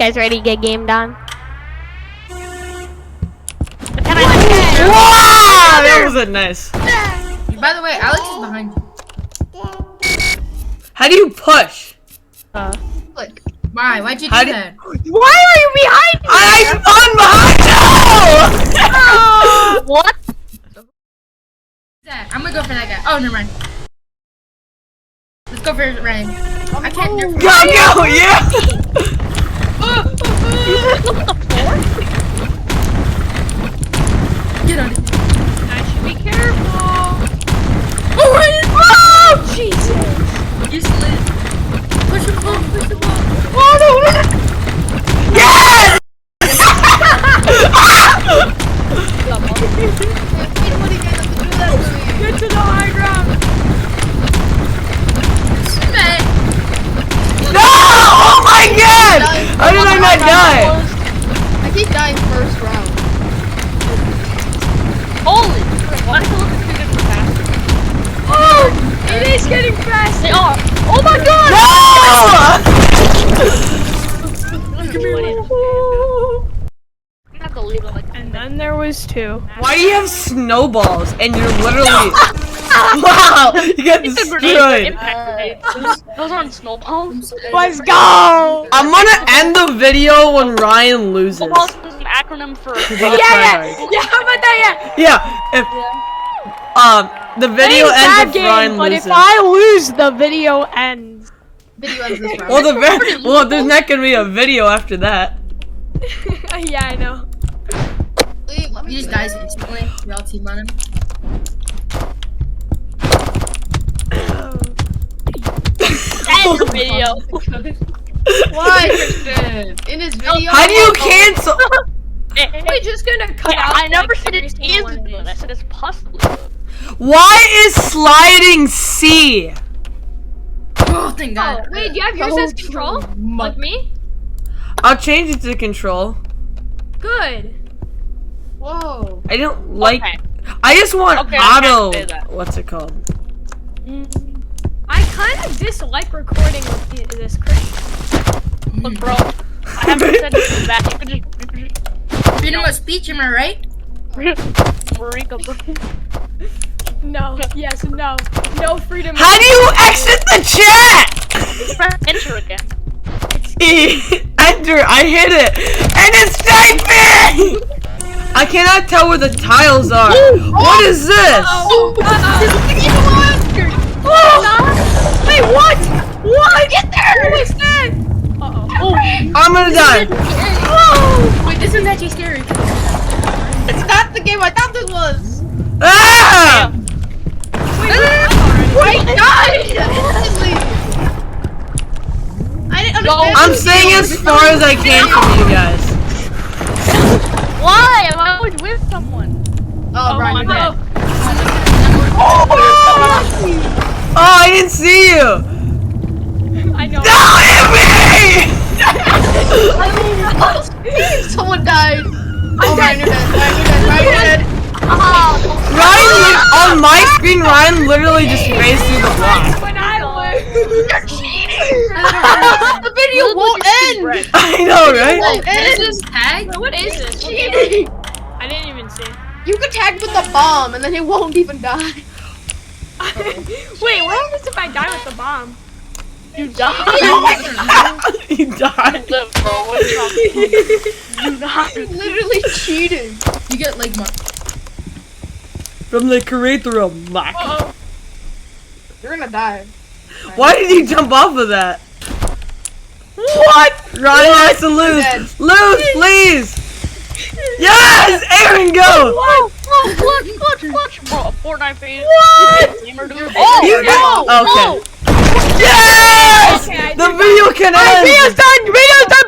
guys ready to get gamed on? Wow! That was nice. By the way, Alex is behind you. How do you push? Click. Why? Why'd you do that? Why are you behind me? I spawned behind you! What? I'm gonna go for that guy. Oh, never mind. Let's go for Ryan. I can't. Go, yeah! Get on it. I should be careful. Oh, Ryan! Oh, Jesus. You slid. Push the ball. Push the ball. Oh, no. Yes! Get to the high ground. No! Oh my god! How did I not die? I keep dying first round. Holy crap. Why does it look like it's faster? Oh! It is getting fast! They are! Oh my god! I have to leave it like that. And then there was 2. Why do you have snowballs and you're literally... Wow! You got destroyed! Those aren't snowballs. Let's go! I'm gonna end the video when Ryan loses. Snowballs is an acronym for... Yeah, how about that? Yeah, if... the video ends if Ryan but loses. if I lose, the video ends. Video ends this round. Well, there's not gonna be a video after that. Yeah, I know. Wait, let me He just dies instantly. We all team on him. End the video. Why, Christian? In his video. How do you cancel? We're just gonna cut out. I never like, said it every is single one of good. these. I said it's possibly good. Why is sliding C? Oh, thank God. Wait, do you have yours as control? Like me? I'll change it to control. Good. Whoa. I don't like. Okay. I just want Okay, I auto. can't say that. What's it called? I kind of dislike recording with this Christian. Look, bro. I haven't said this is bad. You could just... Freedom of speech, am I right? Marika, bro. No, yes, no. No freedom. How do you exit the chat? Press enter again. Enter. I hit it, and it's typing. I cannot tell where the tiles are. What is this? Wait, what? What? Get there! Who is that? Uh-oh. I'm gonna die. Wait, this is actually scary. It's not the game I thought this was. Ah! I died instantly. I didn't understand. I'm staying as far as I can from you guys. Why? I'm always with someone. Oh, Brian, you're dead. Oh, I didn't see you. I know. No, hit me! Someone died. Oh, Ryan, you're dead. Ryan, you're dead. Ryan, on my screen, Ryan literally just phased through the block. When I lose. The video won't end. I know, right? Won't Is end. this tag? What is this? Cheating. I didn't even see. You can tag with the bomb, and then it won't even die. Wait, what happens if I die with the bomb? You died. He died. Live, bro. What's wrong? You died. Literally cheating. You get like mark. From the creator of Mac. Uh-oh. You're gonna die. Why did you jump off of that? What? Ryan has to lose. dead. Lose, please. Yes, Aaron, go. Clutch, bro. Fortnite face. What? Gamer dude. You Oh, okay. Yes! Okay, I The did video can end. Video's done! Video's done!